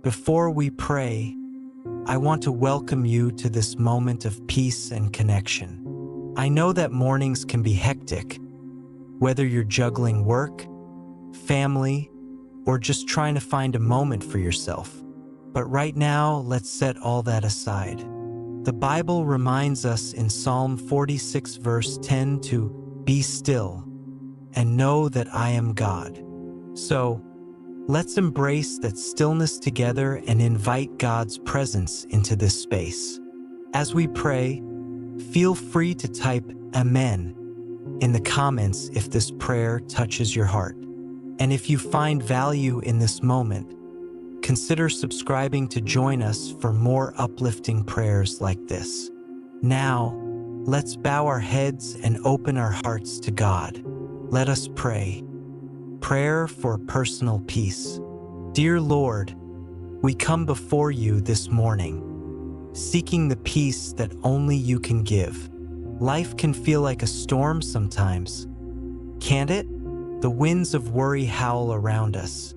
Before we pray, I want to welcome you to this moment of peace and connection. I know that mornings can be hectic, whether you're juggling work, family, or just trying to find a moment for yourself. But right now, let's set all that aside. The Bible reminds us in Psalm 46 verse 10 to be still and know that I am God. So, let's embrace that stillness together and invite God's presence into this space. As we pray, feel free to type Amen in the comments if this prayer touches your heart. And if you find value in this moment, consider subscribing to join us for more uplifting prayers like this. Now, let's bow our heads and open our hearts to God. Let us pray. Prayer for personal peace. Dear Lord, we come before you this morning, seeking the peace that only you can give. Life can feel like a storm sometimes, can't it? The winds of worry howl around us,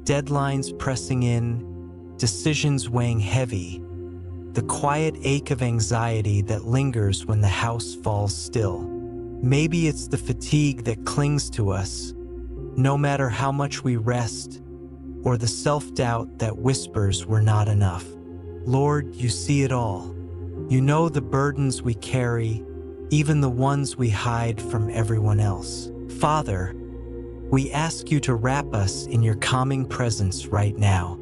deadlines pressing in, decisions weighing heavy, the quiet ache of anxiety that lingers when the house falls still. Maybe it's the fatigue that clings to us, no matter how much we rest, or the self-doubt that whispers we're not enough. Lord, you see it all. You know the burdens we carry, even the ones we hide from everyone else. Father, we ask you to wrap us in your calming presence right now.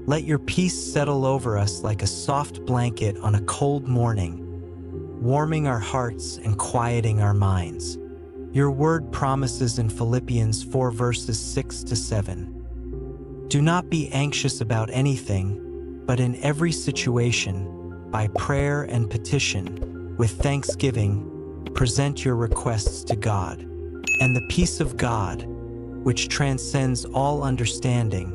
Let your peace settle over us like a soft blanket on a cold morning, warming our hearts and quieting our minds. Your word promises in Philippians 4 verses 6 to 7. Do not be anxious about anything, but in every situation, by prayer and petition, with thanksgiving, present your requests to God. And the peace of God, which transcends all understanding,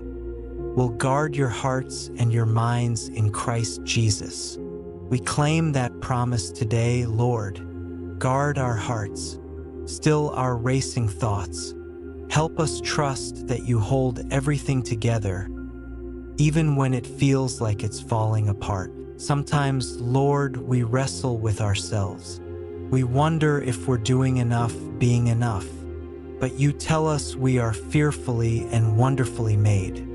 will guard your hearts and your minds in Christ Jesus. We claim that promise today, Lord. Guard our hearts, still our racing thoughts. Help us trust that you hold everything together, even when it feels like it's falling apart. Sometimes, Lord, we wrestle with ourselves. We wonder if we're doing enough, being enough. But you tell us we are fearfully and wonderfully made.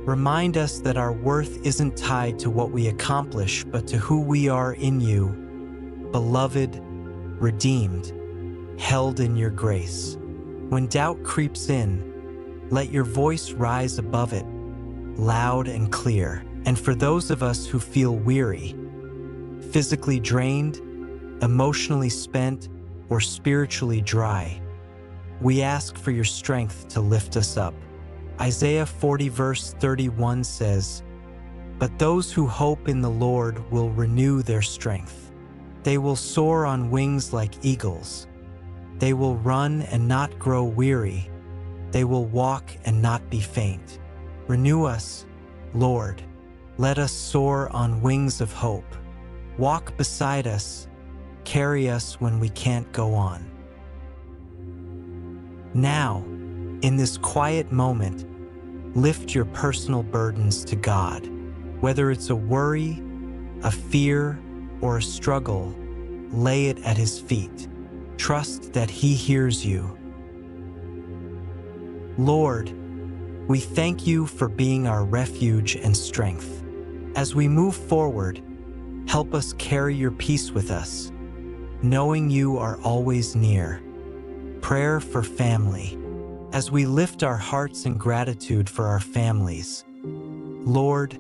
Remind us that our worth isn't tied to what we accomplish, but to who we are in you, beloved, redeemed, held in your grace. When doubt creeps in, let your voice rise above it, loud and clear. And for those of us who feel weary, physically drained, emotionally spent, or spiritually dry, we ask for your strength to lift us up. Isaiah 40 verse 31 says, "But those who hope in the Lord will renew their strength. They will soar on wings like eagles. They will run and not grow weary. They will walk and not be faint." Renew us, Lord. Let us soar on wings of hope. Walk beside us, carry us when we can't go on. Now, in this quiet moment, lift your personal burdens to God. Whether it's a worry, a fear, or a struggle, lay it at His feet. Trust that He hears you. Lord, we thank you for being our refuge and strength. As we move forward, help us carry your peace with us, knowing you are always near. Prayer for family. As we lift our hearts in gratitude for our families, Lord,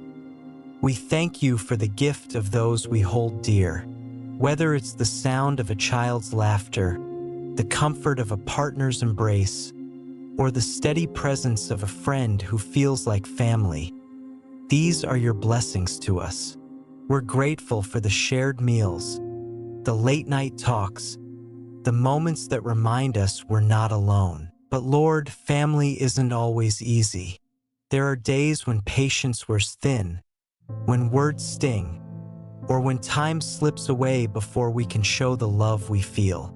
we thank you for the gift of those we hold dear. Whether it's the sound of a child's laughter, the comfort of a partner's embrace, or the steady presence of a friend who feels like family, these are your blessings to us. We're grateful for the shared meals, the late-night talks, the moments that remind us we're not alone. But Lord, family isn't always easy. There are days when patience wears thin, when words sting, or when time slips away before we can show the love we feel.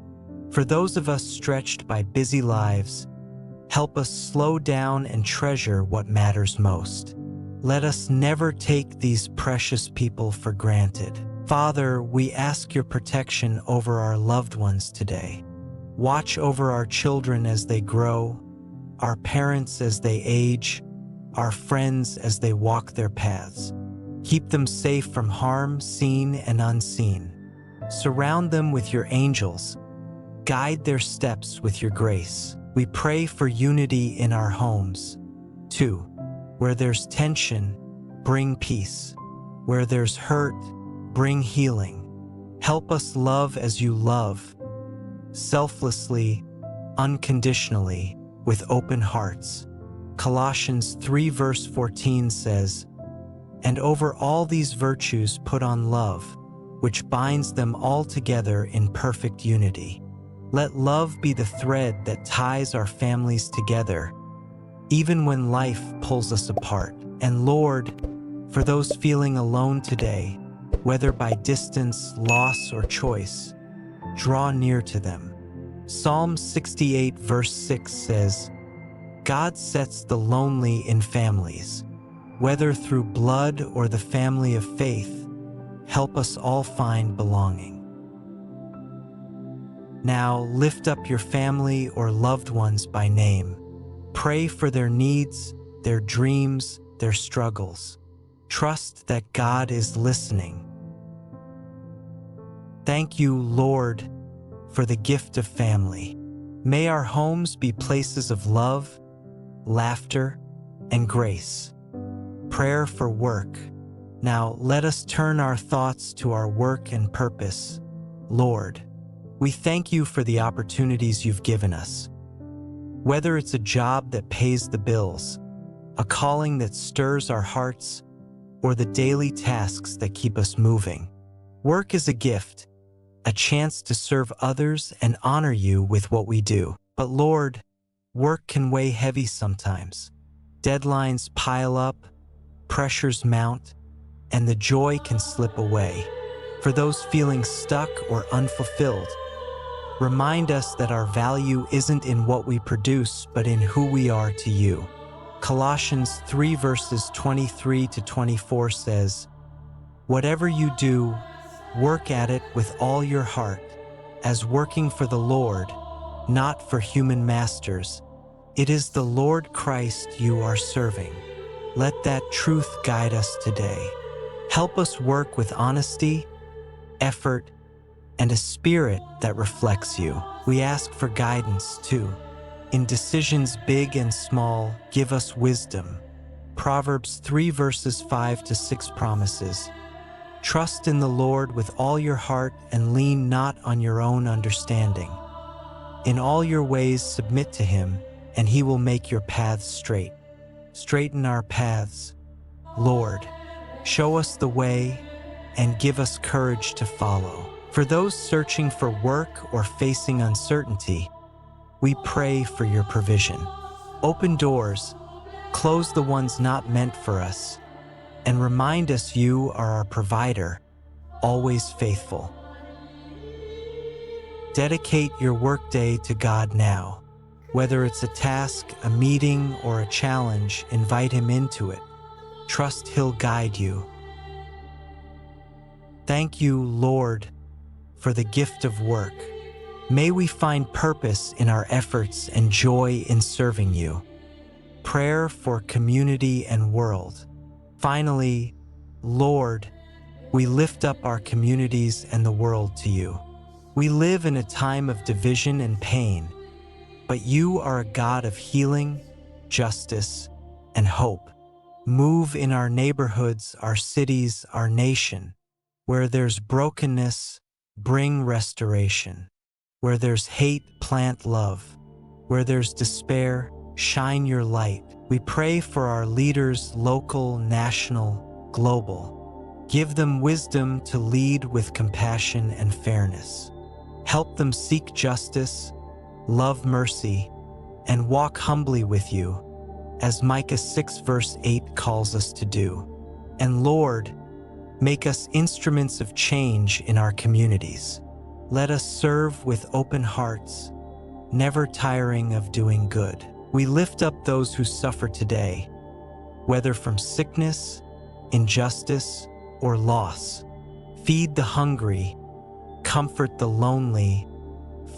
For those of us stretched by busy lives, help us slow down and treasure what matters most. Let us never take these precious people for granted. Father, we ask your protection over our loved ones today. Watch over our children as they grow, our parents as they age, our friends as they walk their paths. Keep them safe from harm, seen and unseen. Surround them with your angels. Guide their steps with your grace. We pray for unity in our homes. 2. Where there's tension, bring peace. Where there's hurt, bring healing. Help us love as you love, selflessly, unconditionally, with open hearts. Colossians 3 verse 14 says, "And over all these virtues put on love, which binds them all together in perfect unity." Let love be the thread that ties our families together, even when life pulls us apart. And Lord, for those feeling alone today, whether by distance, loss, or choice, draw near to them. Psalm 68 verse 6 says, "God sets the lonely in families, whether through blood or the family of faith. Help us all find belonging." Now lift up your family or loved ones by name. Pray for their needs, their dreams, their struggles. Trust that God is listening. Thank you, Lord, for the gift of family. May our homes be places of love, laughter, and grace. Prayer for work. Now let us turn our thoughts to our work and purpose. Lord, we thank you for the opportunities you've given us. Whether it's a job that pays the bills, a calling that stirs our hearts, or the daily tasks that keep us moving. Work is a gift, a chance to serve others and honor you with what we do. But Lord, work can weigh heavy sometimes. Deadlines pile up, pressures mount, and the joy can slip away. For those feeling stuck or unfulfilled, remind us that our value isn't in what we produce, but in who we are to you. Colossians 3 verses 23 to 24 says, "Whatever you do, work at it with all your heart, as working for the Lord, not for human masters. It is the Lord Christ you are serving." Let that truth guide us today. Help us work with honesty, effort, and a spirit that reflects you. We ask for guidance too. In decisions big and small, give us wisdom. Proverbs 3 verses 5 to 6 promises, "Trust in the Lord with all your heart and lean not on your own understanding. In all your ways submit to him, and he will make your paths straight." Straighten our paths, Lord. Show us the way and give us courage to follow. For those searching for work or facing uncertainty, we pray for your provision. Open doors, close the ones not meant for us, and remind us you are our provider, always faithful. Dedicate your workday to God now. Whether it's a task, a meeting, or a challenge, invite him into it. Trust he'll guide you. Thank you, Lord, for the gift of work. May we find purpose in our efforts and joy in serving you. Prayer for community and world. Finally, Lord, we lift up our communities and the world to you. We live in a time of division and pain, but you are a God of healing, justice, and hope. Move in our neighborhoods, our cities, our nation. Where there's brokenness, bring restoration. Where there's hate, plant love. Where there's despair, shine your light. We pray for our leaders, local, national, global. Give them wisdom to lead with compassion and fairness. Help them seek justice, love mercy, and walk humbly with you, as Micah 6 verse 8 calls us to do. And Lord, make us instruments of change in our communities. Let us serve with open hearts, never tiring of doing good. We lift up those who suffer today, whether from sickness, injustice, or loss. Feed the hungry, comfort the lonely,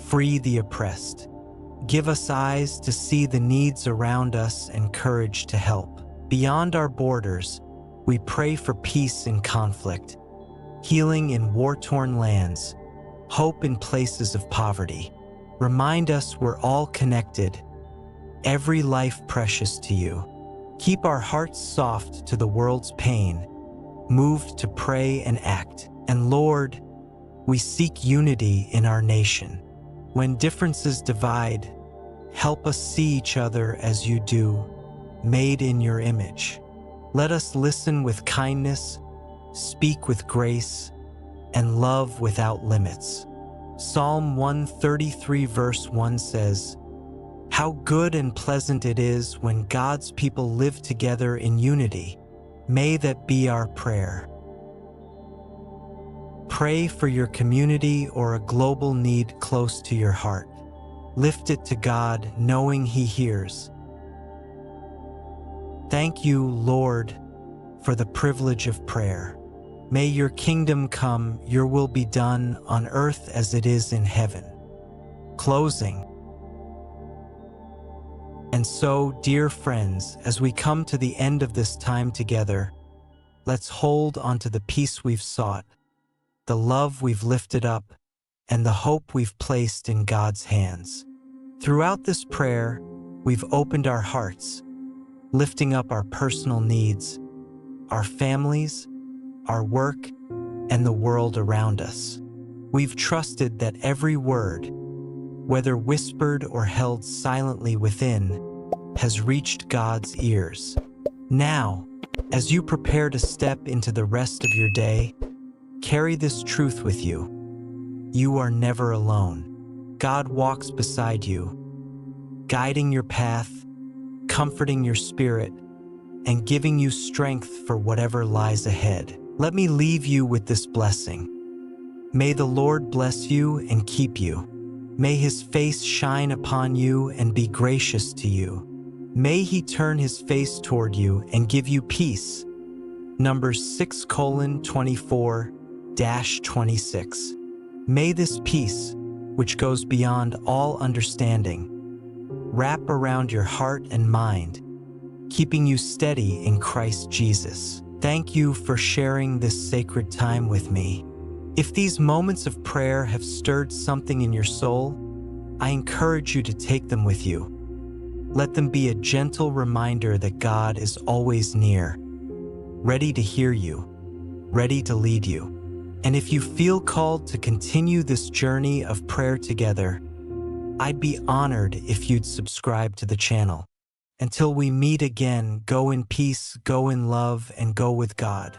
free the oppressed. Give us eyes to see the needs around us and courage to help. Beyond our borders, we pray for peace in conflict, healing in war-torn lands, hope in places of poverty. Remind us we're all connected, every life precious to you. Keep our hearts soft to the world's pain, moved to pray and act. And Lord, we seek unity in our nation. When differences divide, help us see each other as you do, made in your image. Let us listen with kindness, speak with grace, and love without limits. Psalm 133 verse 1 says, "How good and pleasant it is when God's people live together in unity." May that be our prayer. Pray for your community or a global need close to your heart. Lift it to God, knowing He hears. Thank you, Lord, for the privilege of prayer. May your kingdom come, your will be done on earth as it is in heaven. Closing. And so, dear friends, as we come to the end of this time together, let's hold onto the peace we've sought, the love we've lifted up, and the hope we've placed in God's hands. Throughout this prayer, we've opened our hearts, lifting up our personal needs, our families, our work, and the world around us. We've trusted that every word, whether whispered or held silently within, has reached God's ears. Now, as you prepare to step into the rest of your day, carry this truth with you. You are never alone. God walks beside you, guiding your path, comforting your spirit, and giving you strength for whatever lies ahead. Let me leave you with this blessing. May the Lord bless you and keep you. May His face shine upon you and be gracious to you. May He turn His face toward you and give you peace. Numbers 6:24-26. May this peace, which goes beyond all understanding, wrap around your heart and mind, keeping you steady in Christ Jesus. Thank you for sharing this sacred time with me. If these moments of prayer have stirred something in your soul, I encourage you to take them with you. Let them be a gentle reminder that God is always near, ready to hear you, ready to lead you. And if you feel called to continue this journey of prayer together, I'd be honored if you'd subscribe to the channel. Until we meet again, go in peace, go in love, and go with God.